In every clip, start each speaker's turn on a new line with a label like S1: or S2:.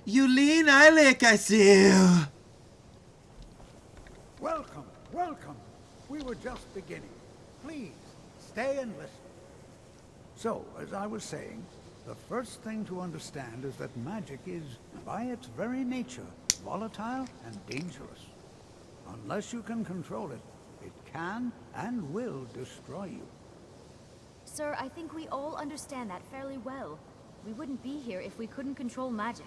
S1: Julien, eigenlijk, I see.
S2: Welcome, welcome. We were just beginning. Please, stay and listen. So, as I was saying, the first thing to understand is that magic is, by its very nature, volatile and dangerous. Unless you can control it, it can and will destroy you.
S3: Sir, I think we all understand that fairly well. We wouldn't be here if we couldn't control magic.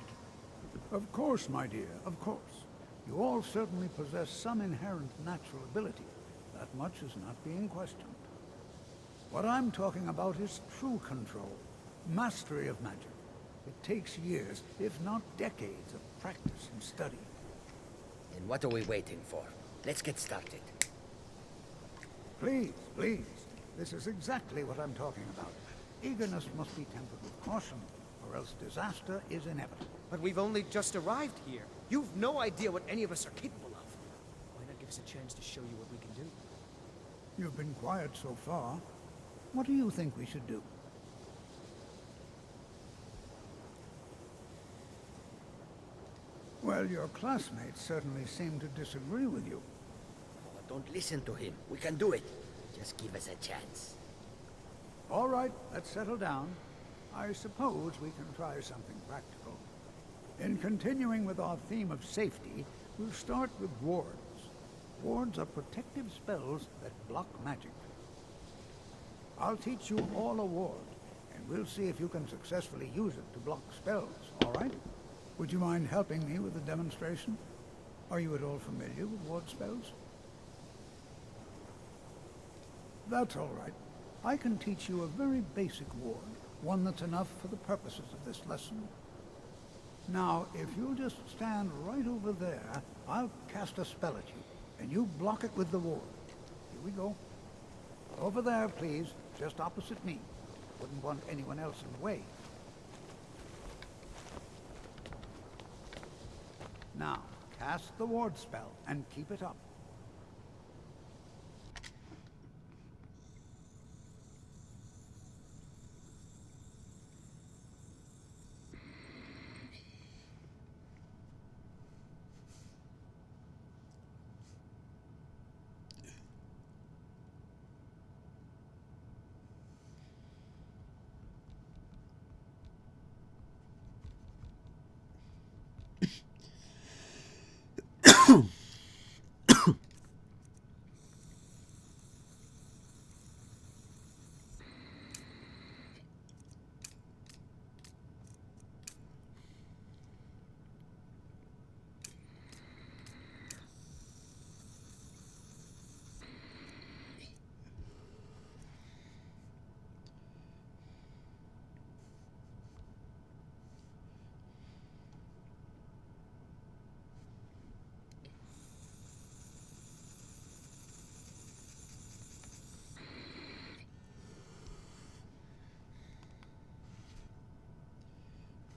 S2: Of course, my dear, of course. You all certainly possess some inherent natural ability. That much is not being questioned. What I'm talking about is true control, mastery of magic. It takes years, if not decades, of practice and study.
S4: And what are we waiting for? Let's get started.
S2: Please, please. This is exactly what I'm talking about. Eagerness must be tempered with caution, or else disaster is inevitable.
S5: But we've only just arrived here. You've no idea what any of us are capable of. Why not give us a chance to show you what we can do?
S2: You've been quiet so far. What do you think we should do? Well, your classmates certainly seem to disagree with you.
S4: Oh, don't listen to him. We can do it. Just give us a chance.
S2: All right, let's settle down. I suppose we can try something practical. In continuing with our theme of safety, we'll start with wards. Wards are protective spells that block magic. I'll teach you all a ward, and we'll see if you can successfully use it to block spells, all right? Would you mind helping me with the demonstration? Are you at all familiar with ward spells? That's all right. I can teach you a very basic ward, one that's enough for the purposes of this lesson. Now, if you'll just stand right over there, I'll cast a spell at you, and you block it with the ward. Here we go. Over there, please, just opposite me. Wouldn't want anyone else in the way. Now, cast the ward spell, and keep it up.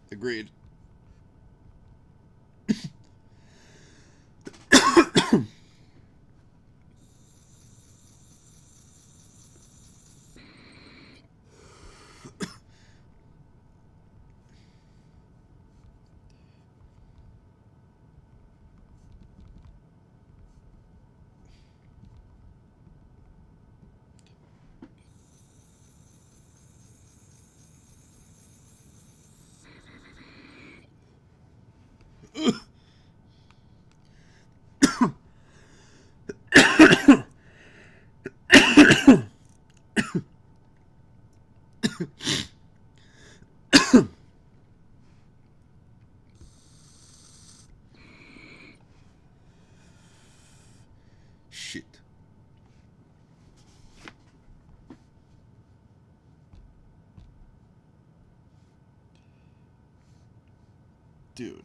S1: Agreed. Shit. Dude.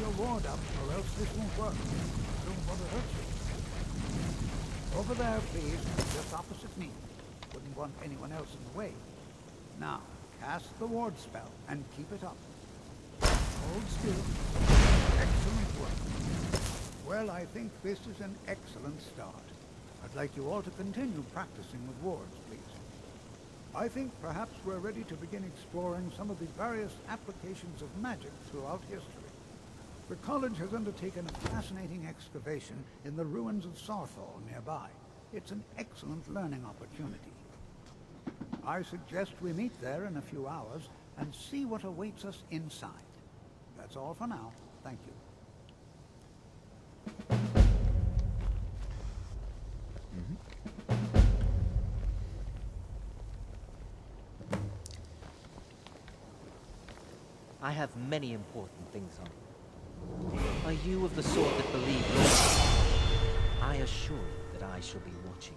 S2: your ward up, or else this won't work. I don't want to hurt you. Over there, please, just opposite me. Wouldn't want anyone else in the way. Now, cast the ward spell, and keep it up. Hold still. Excellent work. Well, I think this is an excellent start. I'd like you all to continue practicing with wards, please. I think perhaps we're ready to begin exploring some of the various applications of magic throughout history. The college has undertaken a fascinating excavation in the ruins of Sarthal nearby. It's an excellent learning opportunity. I suggest we meet there in a few hours and see what awaits us inside. That's all for now. Thank you.
S6: I have many important things on. Are you of the sort that believe I assure you that I shall be watching.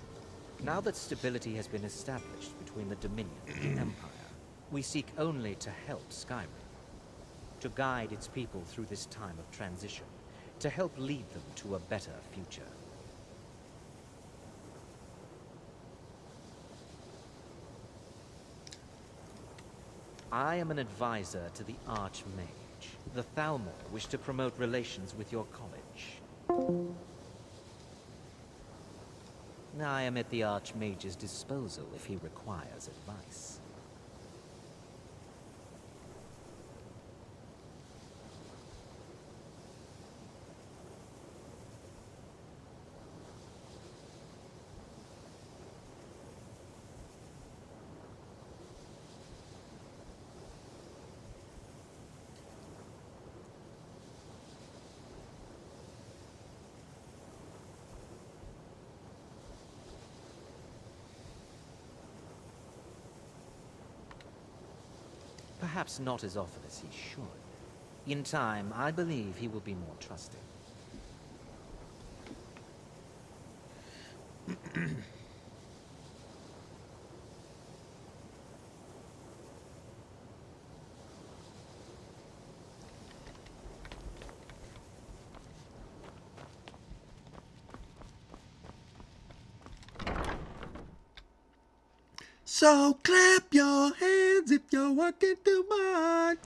S6: Now that stability has been established between the Dominion and the Empire, we seek only to help Skyrim. To guide its people through this time of transition. To help lead them to a better future. I am an advisor to the Archmage. The Thalmor wish to promote relations with your college. I am at the Archmage's disposal if he requires advice. Perhaps not as often as he should. In time, I believe he will be more trusting.
S1: So clap your hands if you're working too much.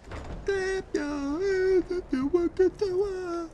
S1: Clap your hands if you're working too much.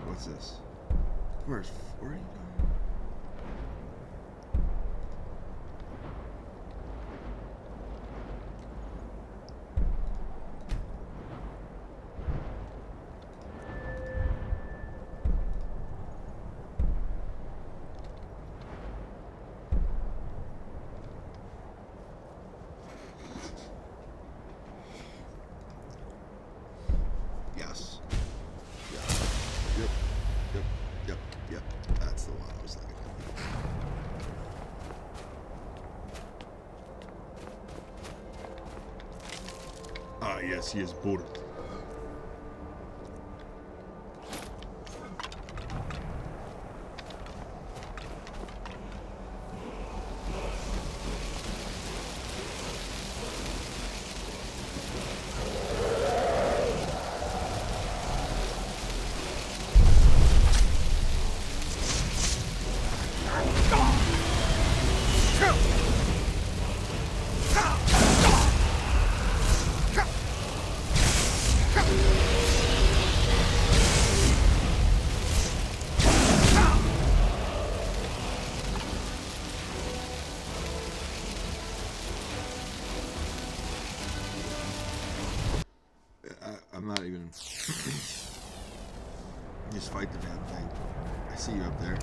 S1: What's this? Where's 40? Yes. Yeah. Yep. Yep. Yep. Yep. That's the one I was looking at. Ah, yes, he is bored. I'm not even. Just fight the damn thing. I see you up there.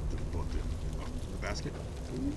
S1: take the book in the basket. Ooh.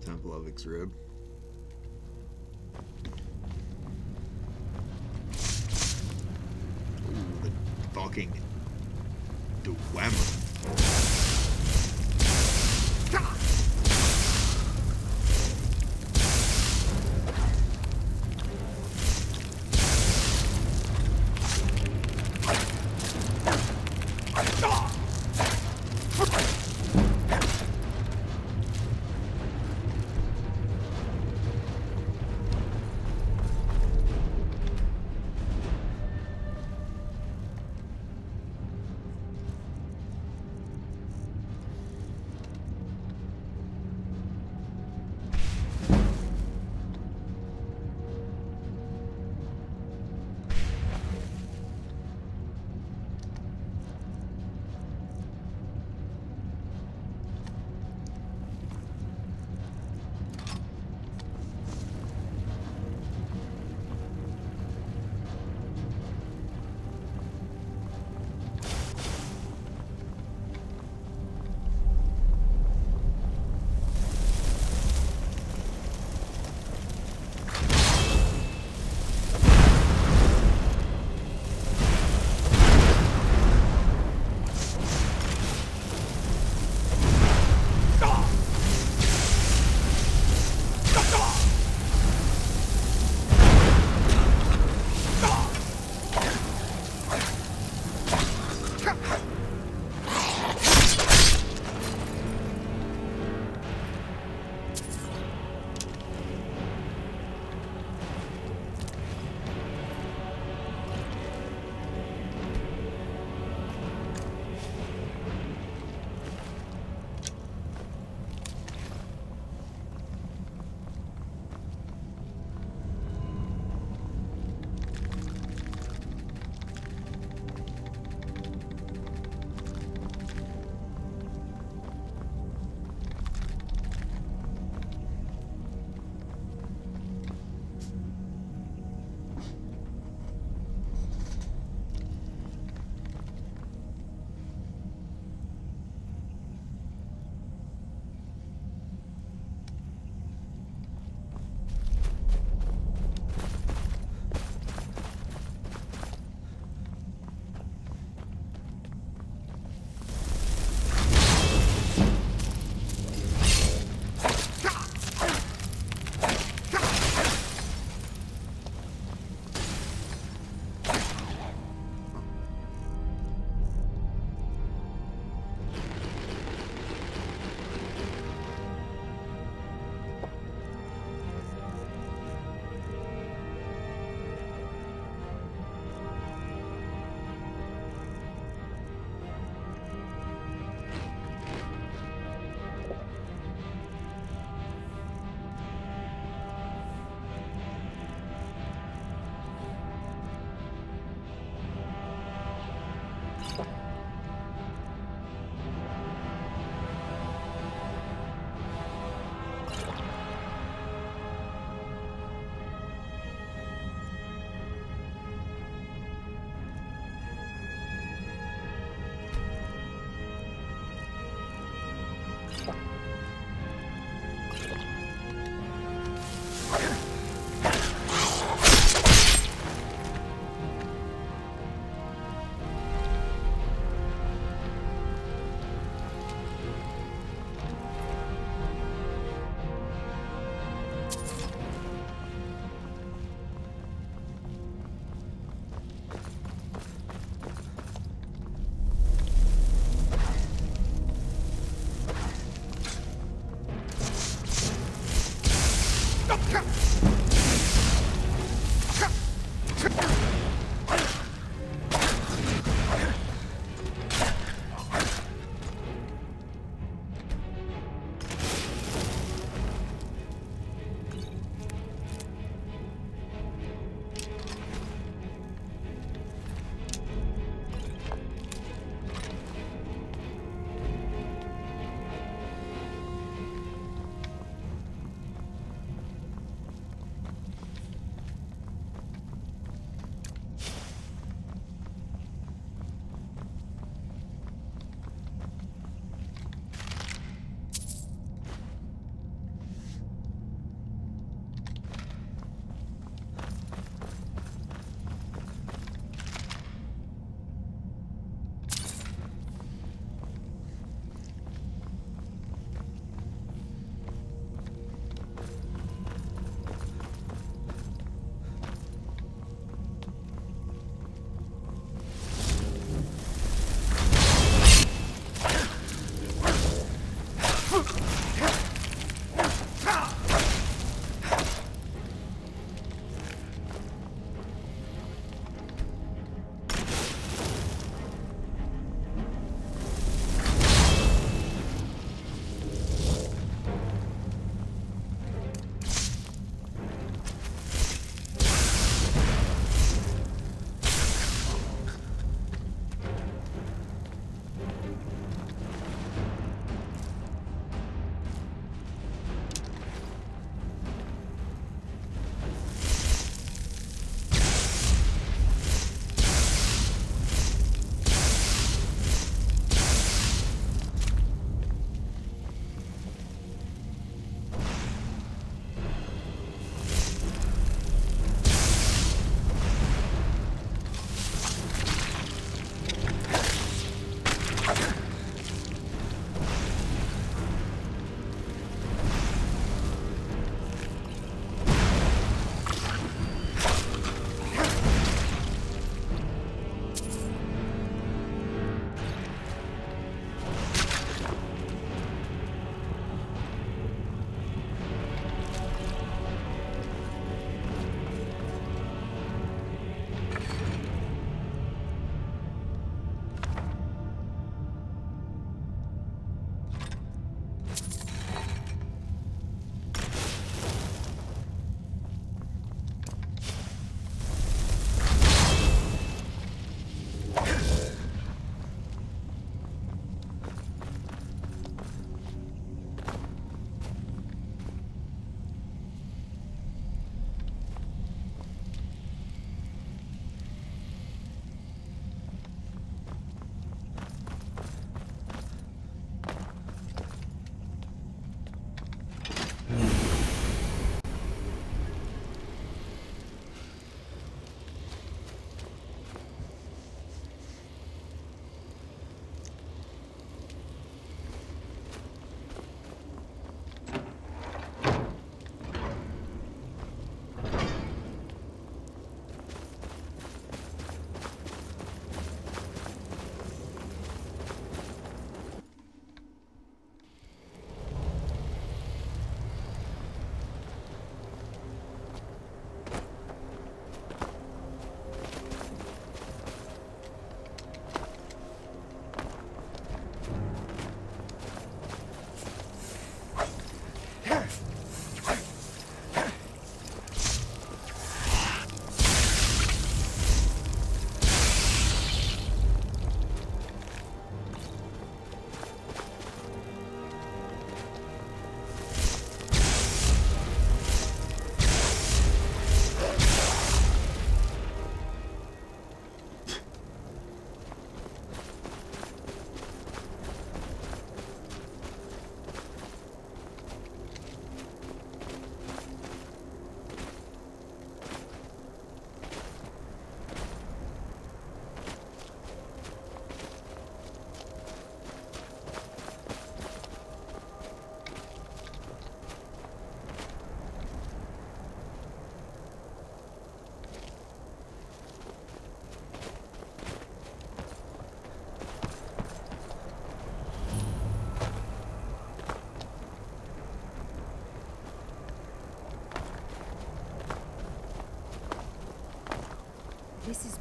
S1: Temple of Ixrib. Ooh, the fucking Dwemer.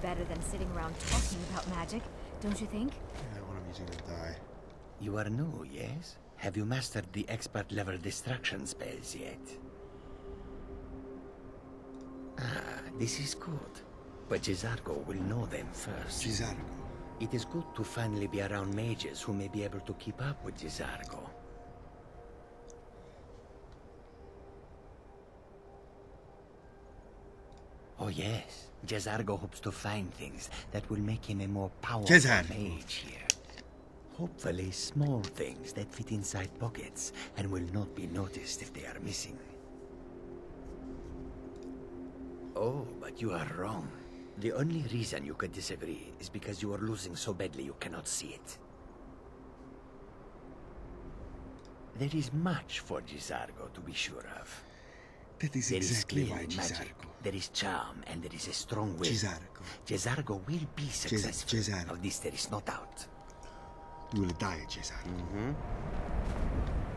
S3: better than sitting around talking about magic, don't you think?
S1: Yeah, one of you's gonna die.
S4: You are new, yes? Have you mastered the expert-level distraction spells yet? Ah, this is good. But Jizargo will know them first.
S1: Jizargo.
S4: It is good to finally be around mages who may be able to keep up with Jizargo. Oh yes, Jizargo hopes to find things that will make him a more powerful mage here. Hopefully small things that fit inside pockets and will not be noticed if they are missing. Oh, but you are wrong. The only reason you could disagree is because you are losing so badly you cannot see it. There is much for Jizargo to be sure of.
S1: That is
S4: There
S1: exactly
S4: is
S1: why
S4: clearly
S1: Jizargo.
S4: magic, there is charm, and there is a strong will.
S1: Jizargo.
S4: Jizargo will be successful.
S1: Jizargo.
S4: Of this there is no doubt.
S1: You will die, Jizargo.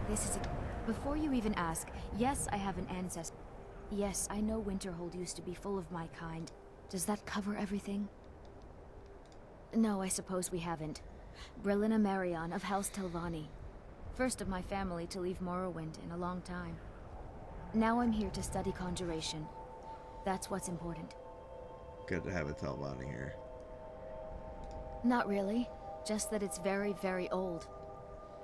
S3: This is Before you even ask, yes, I have an ancestor. Yes, I know Winterhold used to be full of my kind. Does that cover everything? No, I suppose we haven't. Brillina Marion of House Telvanni. First of my family to leave Morrowind in a long time. Now I'm here to study conjuration. That's what's important.
S1: Good to have a Telvanni here.
S3: Not really. Just that it's very, very old.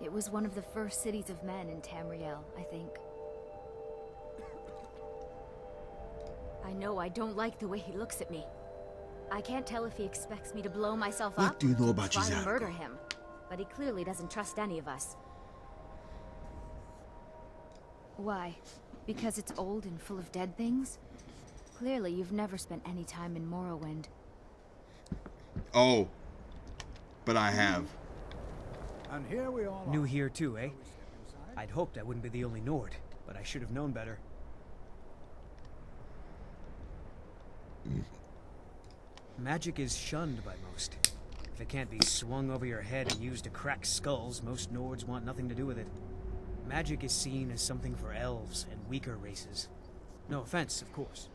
S3: It was one of the first cities of men in Tamriel, I think. I know I don't like the way he looks at me. I can't tell if he expects me to blow myself up
S1: What do you know
S3: or
S1: about
S3: try to
S1: Jizargo?
S3: murder him. But he clearly doesn't trust any of us. Why? Because it's old and full of dead things? Clearly you've never spent any time in Morrowind.
S1: Oh. But I have.
S2: And here we all
S5: New
S2: are.
S5: here too, eh?
S2: Shall we step inside?
S5: I'd hoped I wouldn't be the only Nord, but I should have known better. Magic is shunned by most. If it can't be swung over your head and used to crack skulls, most Nords want nothing to do with it. Magic is seen as something for elves and weaker races. No offense, of course.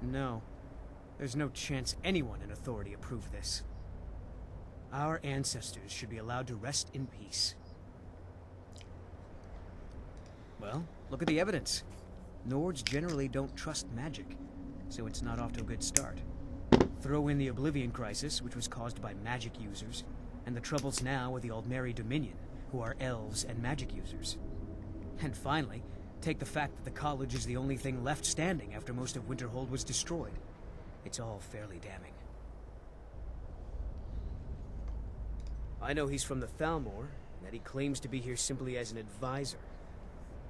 S5: No. There's no chance anyone in authority approve this. Our ancestors should be allowed to rest in peace. Well, look at the evidence. Nords generally don't trust magic, so it's not off to a good start. Throw in the Oblivion Crisis, which was caused by magic users, and the troubles now with the Aldmeri Dominion, who are elves and magic users. And finally, take the fact that the college is the only thing left standing after most of Winterhold was destroyed. It's all fairly damning. I know he's from the Thalmor, and that he claims to be here simply as an advisor.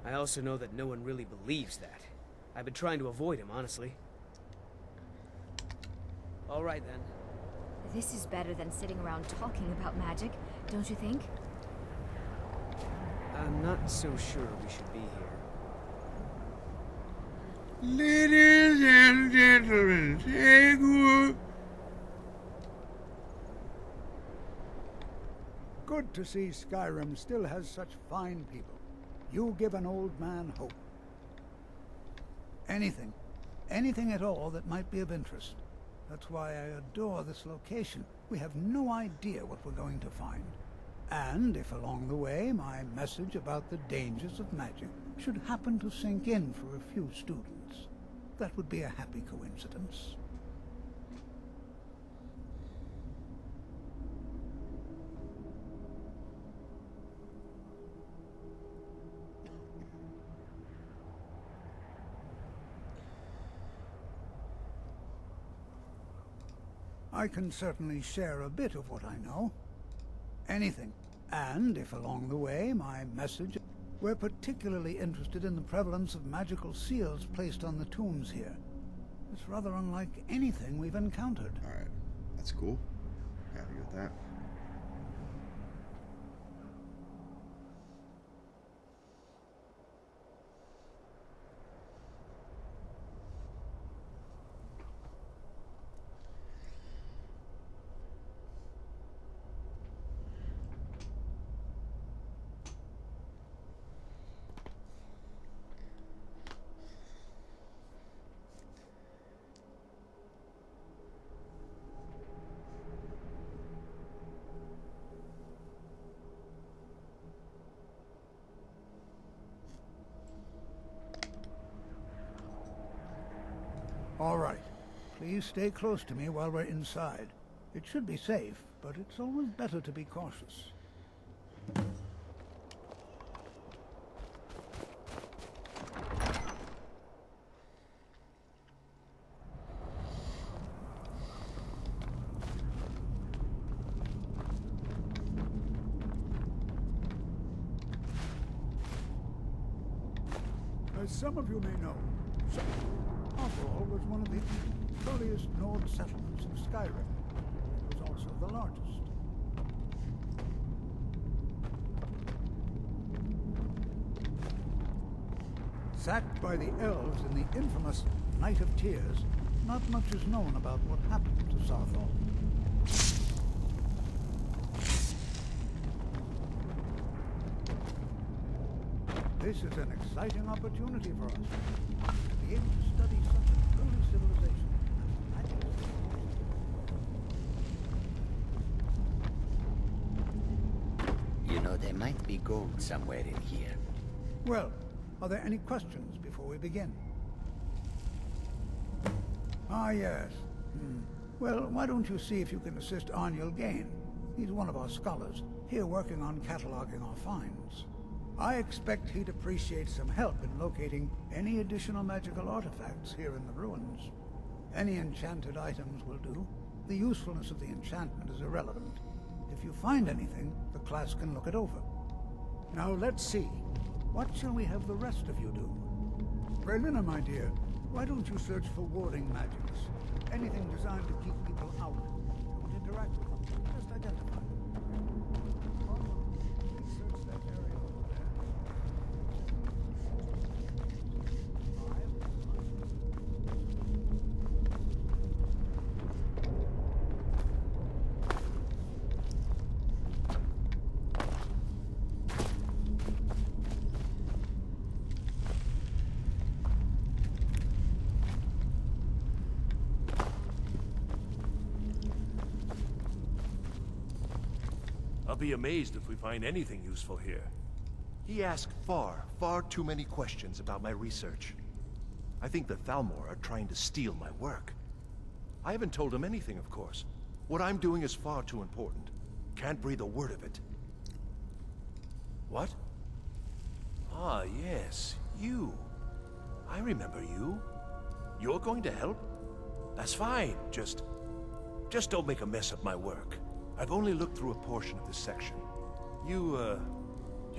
S5: I also know that no one really believes that. I've been trying to avoid him, honestly. All right, then.
S3: This is better than sitting around talking about magic, don't you think?
S5: I'm not so sure we should be here.
S1: Ladies and gentlemen, take a...
S2: Good to see Skyrim still has such fine people. You give an old man hope. Anything at all that might be of interest. That's why I adore this location. We have no idea what we're going to find. And if along the way my message about the dangers of magic should happen to sink in for a few students, that would be a happy coincidence. I can certainly share a bit of what I know. Anything. And if along the way my message... We're particularly interested in the prevalence of magical seals placed on the tombs here. It's rather unlike anything we've encountered.
S1: Alright, that's cool. Happy with that.
S2: All right. Please stay close to me while we're inside. It should be safe, but it's always better to be cautious. As some of you may know, Southall was one of the earliest Nord settlements of Skyrim. It was also the largest. Sacked by the elves in the infamous Night of Tears, not much is known about what happened to Southall. This is an exciting opportunity for us to be able to study such an early civilization as the magic.
S4: You know, there might be gold somewhere in here.
S2: Well, are there any questions before we begin? Ah, yes. Well, why don't you see if you can assist Arniel Gain? He's one of our scholars, here working on cataloging our finds. I expect he'd appreciate some help in locating any additional magical artifacts here in the ruins. Any enchanted items will do. The usefulness of the enchantment is irrelevant. If you find anything, the class can look it over. Now let's see. What shall we have the rest of you do? Raylina, my dear, why don't you search for warding magics? Anything designed to keep people out. Don't interact with them. Just identify them. Please search that area over there.
S7: I'll be amazed if we find anything useful here.
S1: He asked far too many questions about my research. I think the Thalmor are trying to steal my work. I haven't told him anything, of course. What I'm doing is far too important. Can't breathe a word of it. What? Ah, yes, you. I remember you. You're going to help? That's fine, just don't make a mess of my work. I've only looked through a portion of this section. You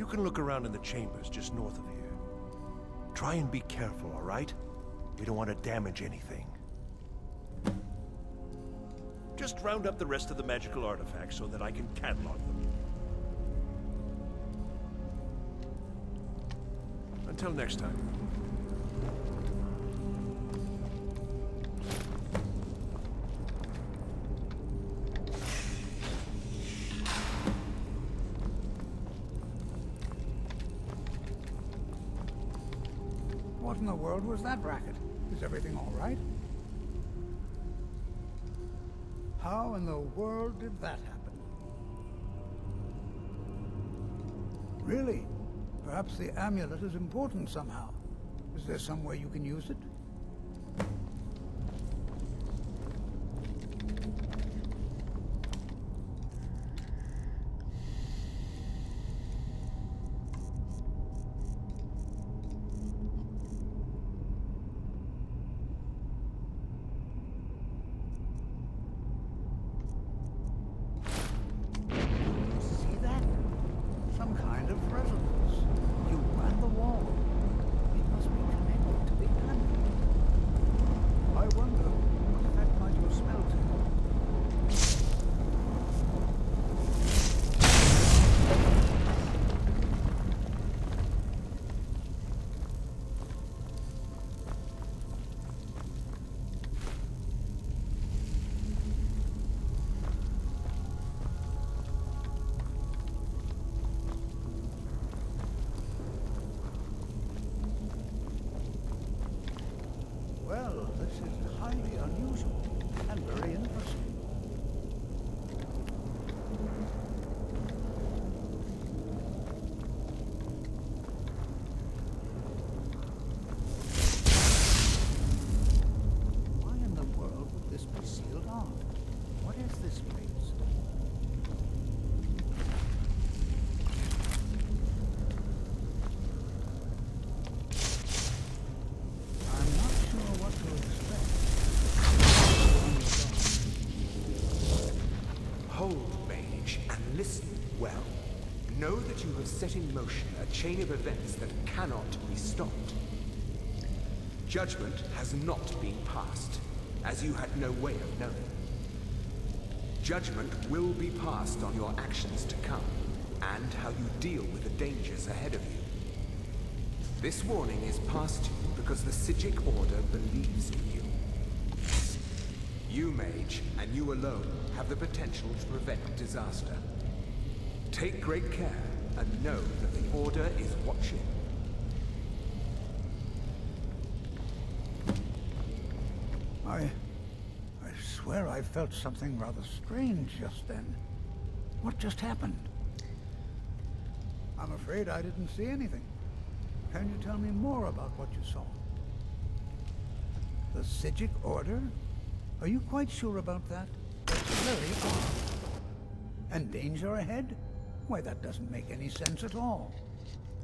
S1: can look around in the chambers just north of here. Try and be careful, all right? We don't want to damage anything. Just round up the rest of the magical artifacts so that I can catalog them. Until next time.
S2: What in the world was that racket? Is everything all right? How in the world did that happen? Really? Perhaps the amulet is important somehow. Is there some way you can use it? See that? Some kind of resonance. You and the wall. It must be connected to the amulet. I wonder what effect might your smell take. Well, this is highly unusual and very interesting.
S8: set in motion a chain of events that cannot be stopped. Judgment has not been passed, as you had no way of knowing. Judgment will be passed on your actions to come, and how you deal with the dangers ahead of you. This warning is passed to you because the Psijic Order believes in you. You, Mage, and you alone, have the potential to prevent disaster. Take great care, and know that the Order is watching.
S2: I swear I felt something rather strange just then. What just happened? I'm afraid I didn't see anything. Can you tell me more about what you saw? The Psijic Order? Are you quite sure about that? That's very odd. And danger ahead? Why, that doesn't make any sense at all.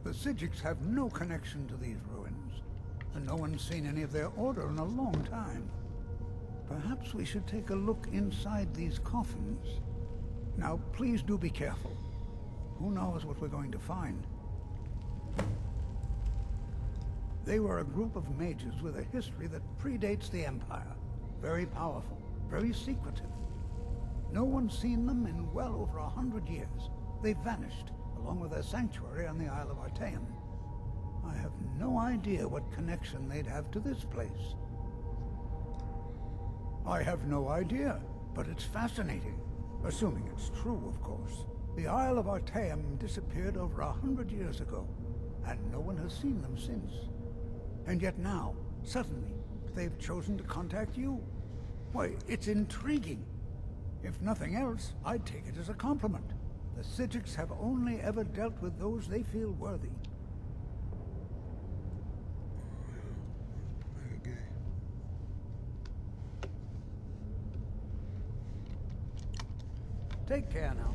S2: The Psijics have no connection to these ruins, and no one's seen any of their order in a long time. Perhaps we should take a look inside these coffins. Now, please do be careful. Who knows what we're going to find? They were a group of mages with a history that predates the Empire. Very powerful, very secretive. No one's seen them in well over 100 years. They vanished, along with their sanctuary on the Isle of Artaeum. I have no idea what connection they'd have to this place. I have no idea, but it's fascinating. Assuming it's true, of course. The Isle of Artaeum disappeared over 100 years ago, and no one has seen them since. And yet now, suddenly, they've chosen to contact you. Why, it's intriguing. If nothing else, I'd take it as a compliment. The Psijics have only ever dealt with those they feel worthy. Take care now.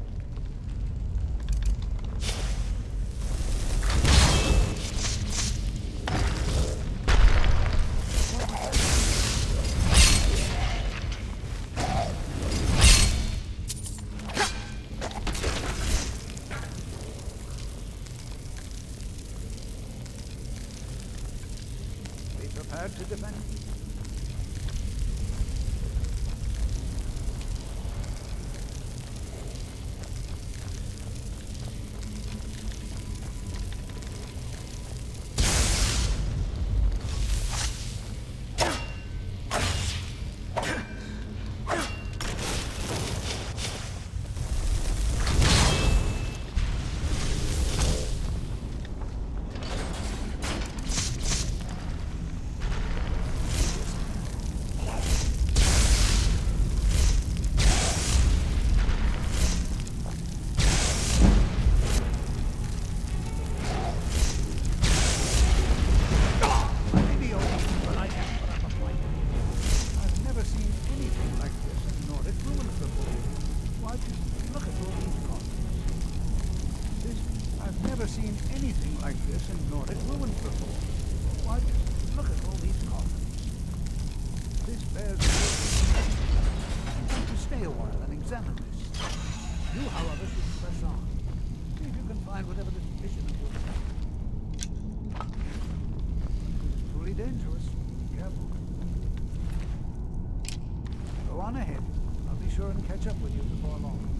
S2: Be prepared to defend. Sure and catch up with you before long.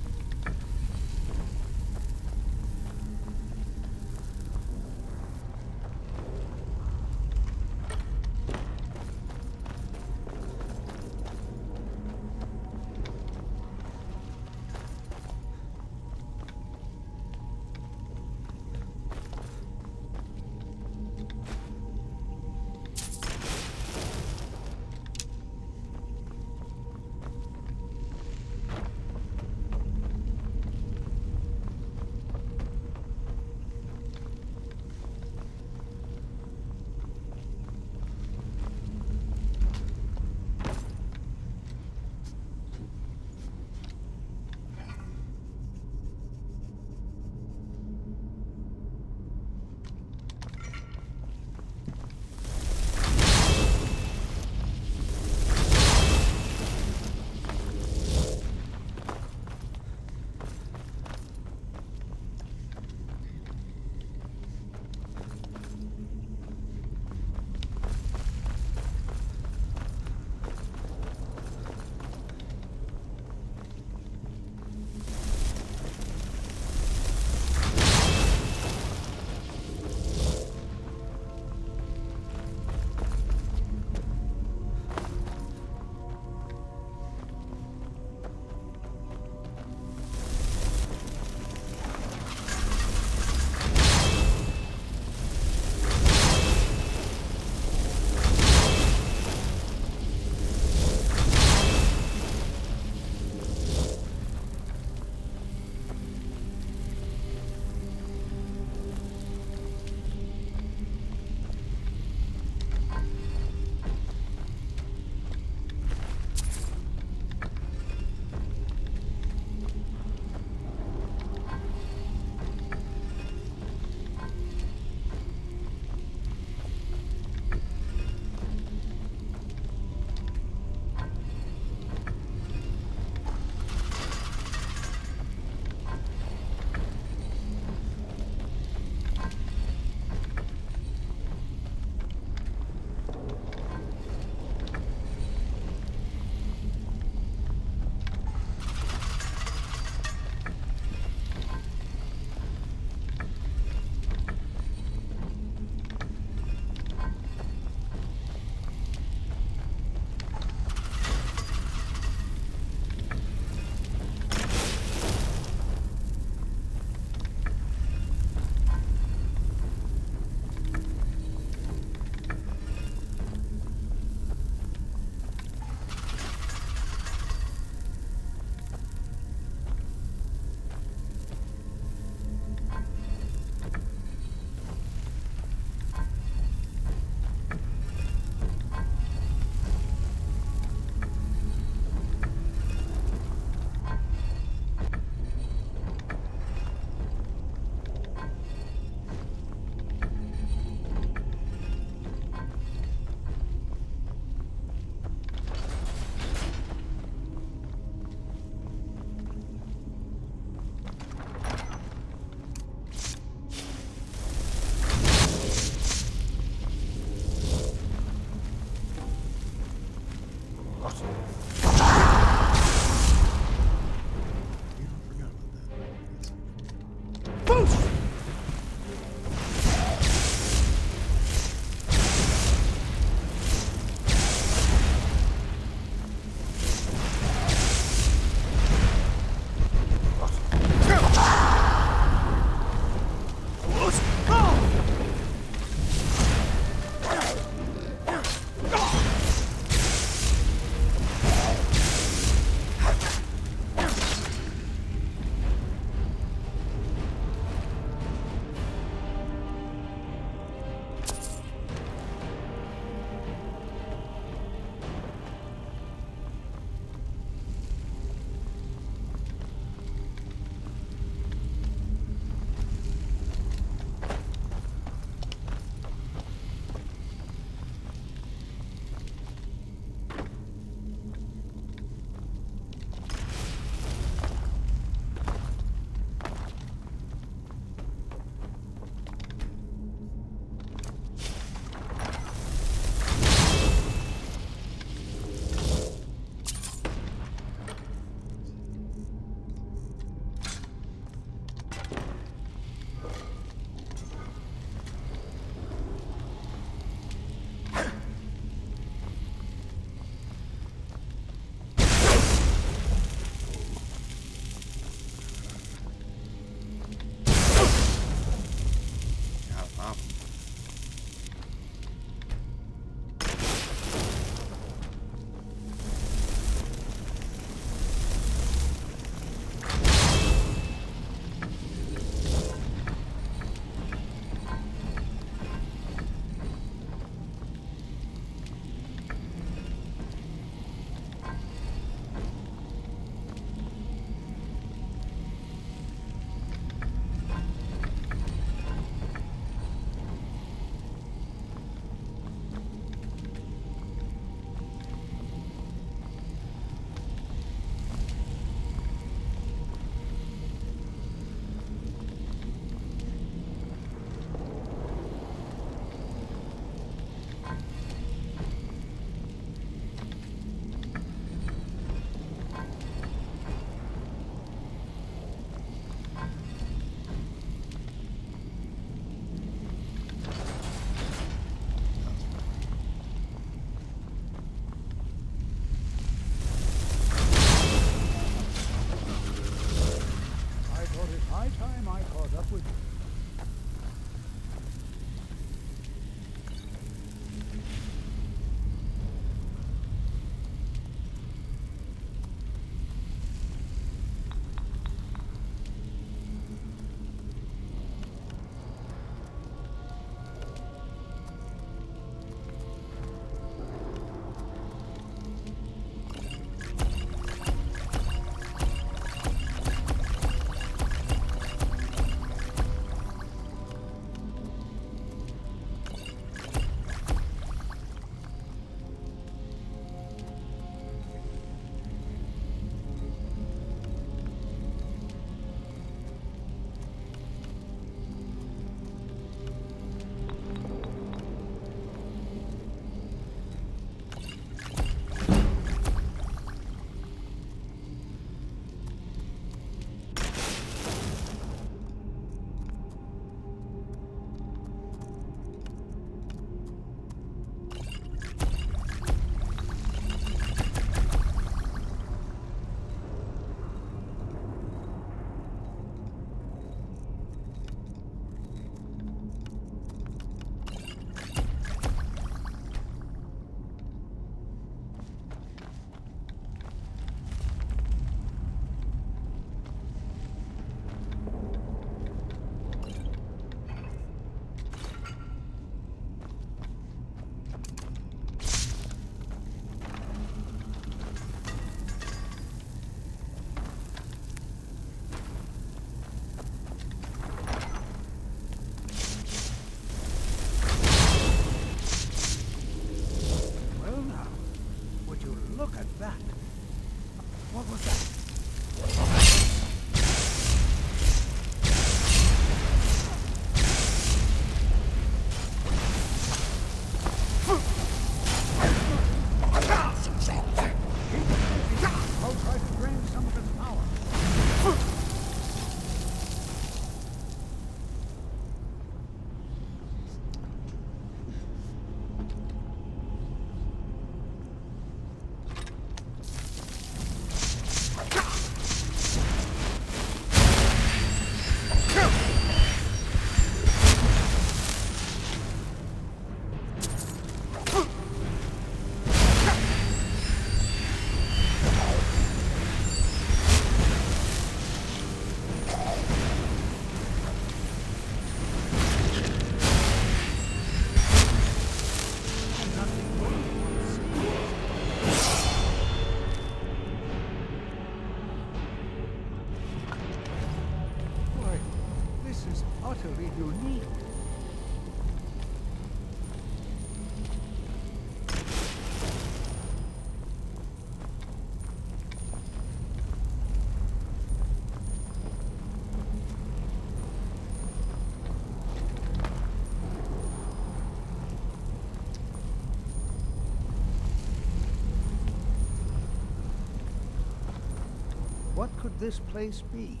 S2: What could this place be?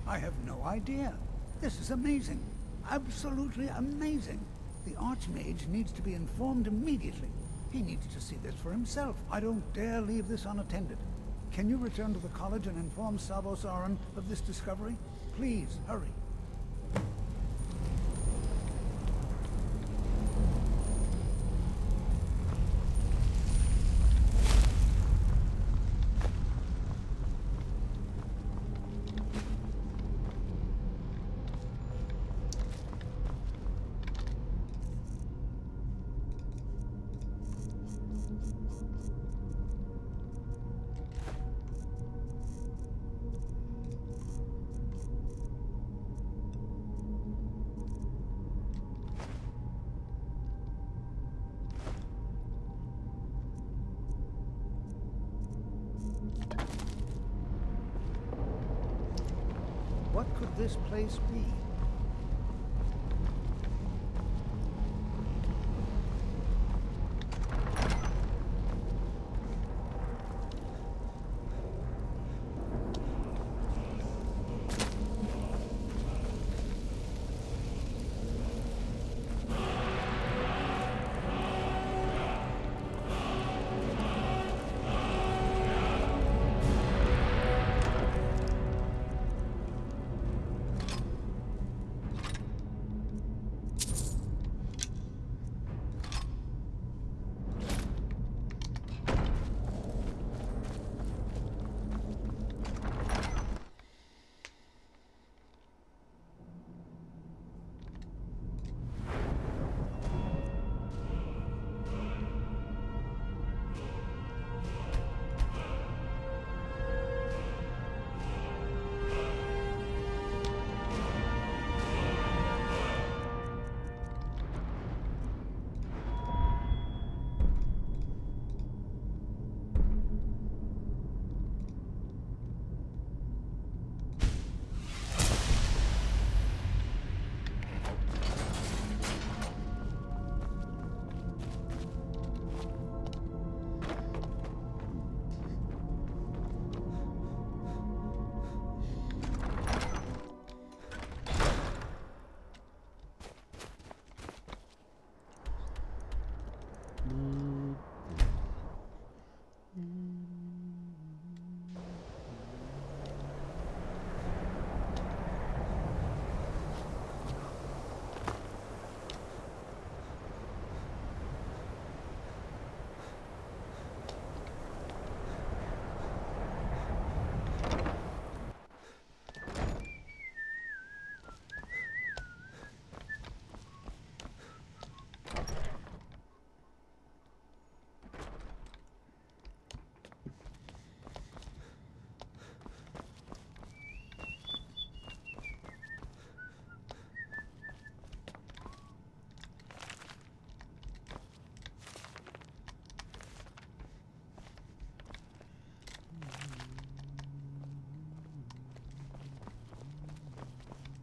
S2: I have no idea. This is amazing. Absolutely amazing. The Archmage needs to be informed immediately. He needs to see this for himself. I don't dare leave this unattended. Can you return to the college and inform Savos Aran of this discovery? Please, hurry. What could this place be?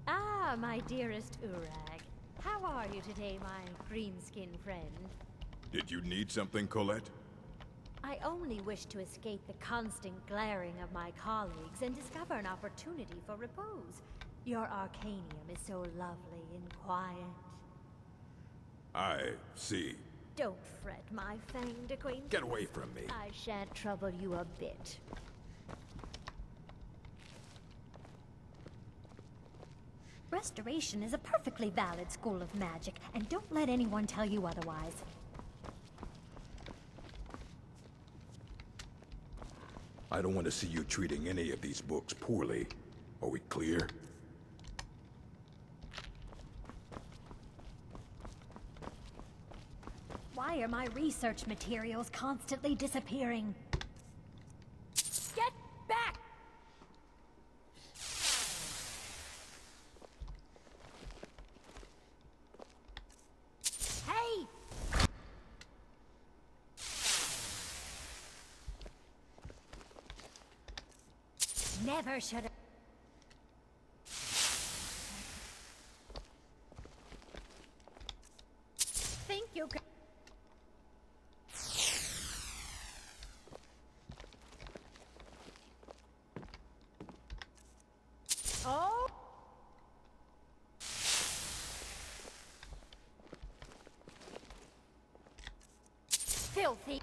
S9: Ah, my dearest Urag. How are you today, my green-skinned friend?
S10: Did you need something, Colette?
S9: I only wish to escape the constant glaring of my colleagues and discover an opportunity for repose. Your arcanium is so lovely and quiet.
S10: I see.
S9: Don't fret, my fanged acquaintance.
S10: Get away from me.
S9: I shan't trouble you a bit. Restoration is a perfectly valid school of magic, and don't let anyone tell you otherwise.
S10: I don't want to see you treating any of these books poorly. Are we clear?
S9: Why are my research materials constantly disappearing? Get back! Hey! Never should have. Think you can. filthy.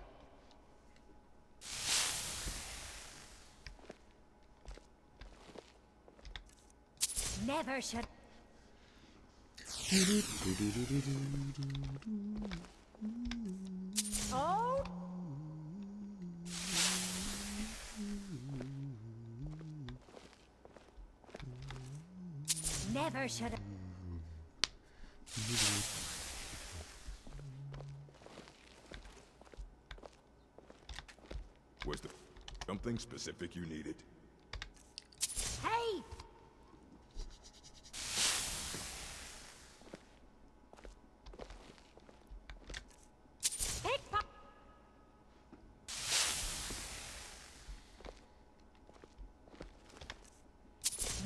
S9: Never should. Oh! Never should have.
S10: Was there something specific you needed?
S9: Hey! Pickpocket!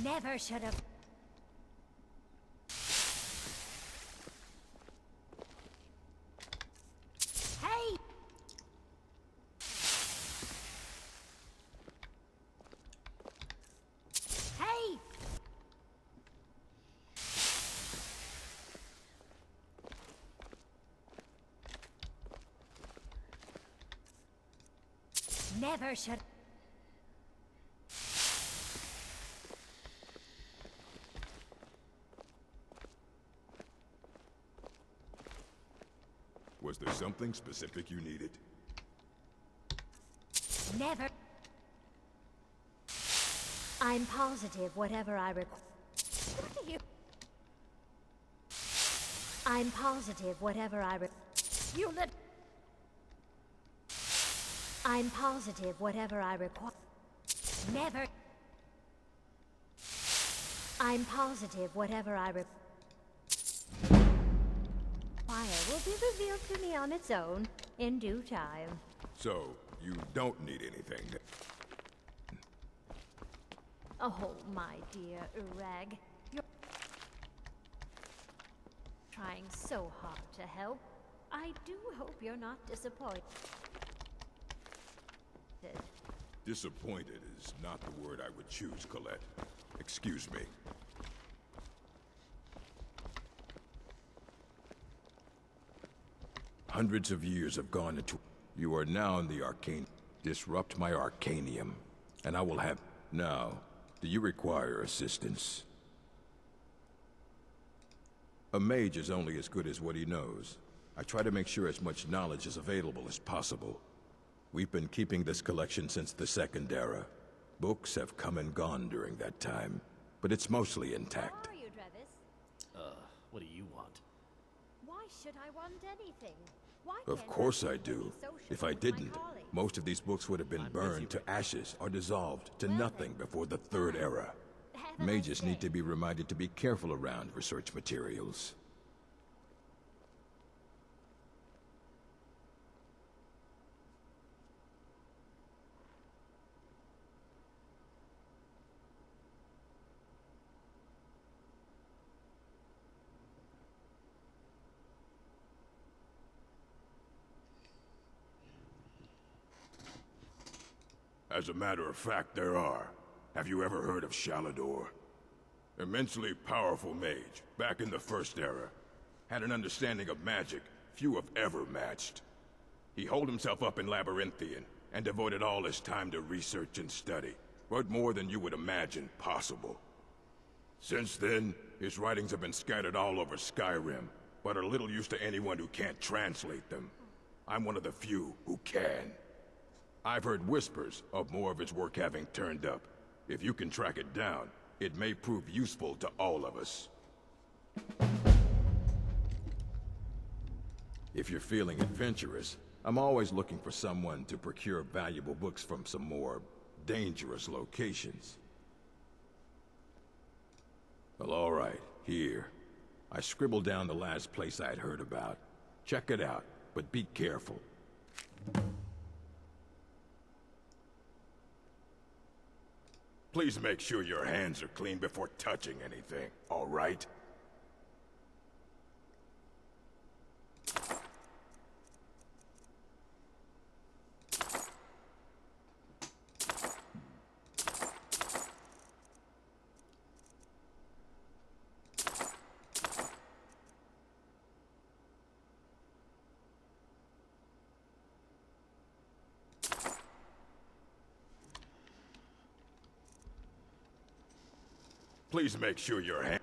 S9: Never should have. Hey! Hey! Never should.
S10: Was there something specific you needed?
S9: Never. I'm positive whatever I require. What are you? I'm positive whatever I You let. I'm positive whatever I require. Never. I'm positive whatever I require will be revealed to me on its own in due time.
S10: So, you don't need anything.
S9: Oh, my dear Urag, you're trying so hard to help. I do hope you're not disappointed.
S10: Disappointed is not the word I would choose, Colette. Excuse me. Hundreds of years have gone into... You are now in the arcane... Disrupt my arcanium, and I will have... Now, do you require assistance? A mage is only as good as what he knows. I try to make sure as much knowledge is available as possible. We've been keeping this collection since the Second Era. Books have come and gone during that time, but it's mostly intact.
S9: How are you, Drevis?
S11: What do you want?
S9: Why should I want anything? Why
S10: Of
S9: can't
S10: course
S9: I
S10: I
S9: be
S10: do.
S9: social
S10: If I
S9: with my
S10: didn't,
S9: colleagues?
S10: most of these books would have been burned to ashes or dissolved to nothing before the Third Era.
S9: Have a
S10: Mages
S9: nice
S10: need to
S9: day.
S10: be reminded to be careful around research materials. As a matter of fact, there are. Have you ever heard of Shalador? Immensely powerful mage, back in the First Era. Had an understanding of magic few have ever matched. He holed himself up in Labyrinthian, and devoted all his time to research and study. But more than you would imagine possible. Since then, his writings have been scattered all over Skyrim, but are little use to anyone who can't translate them. I'm one of the few who can. I've heard whispers of more of his work having turned up. If you can track it down, it may prove useful to all of us. If you're feeling adventurous, I'm always looking for someone to procure valuable books from some more dangerous locations. Well, all right, here. I scribbled down the last place I'd heard about. Check it out, but be careful. Please make sure your hands are clean before touching anything, all right? Please make sure your hand...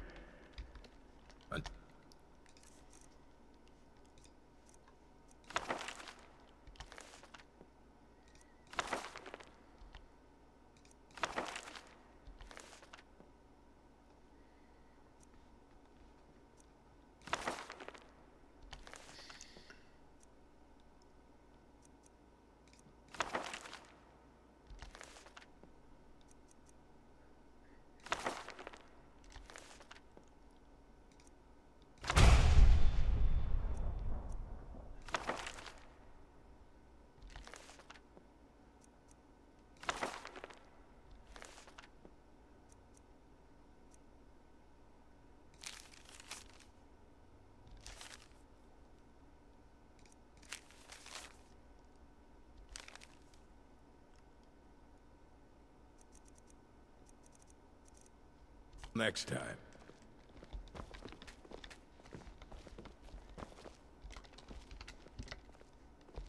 S10: Next time.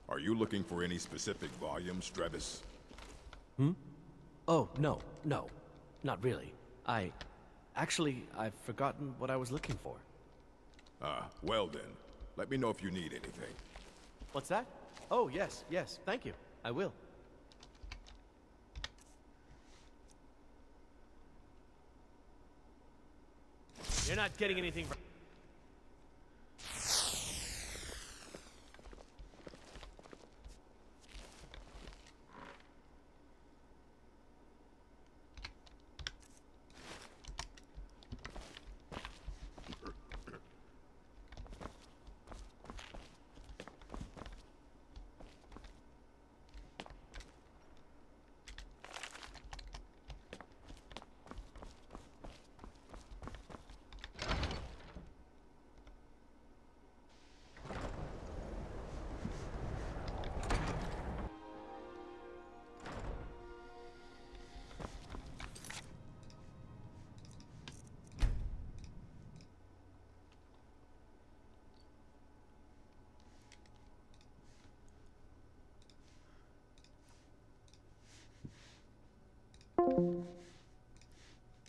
S10: Are you looking for any specific volumes, Trevis?
S11: Oh, no, not really. Actually, I've forgotten what I was looking for.
S10: Well then. Let me know if you need anything.
S11: What's that? Oh, yes, thank you. I will. You're not getting anything from...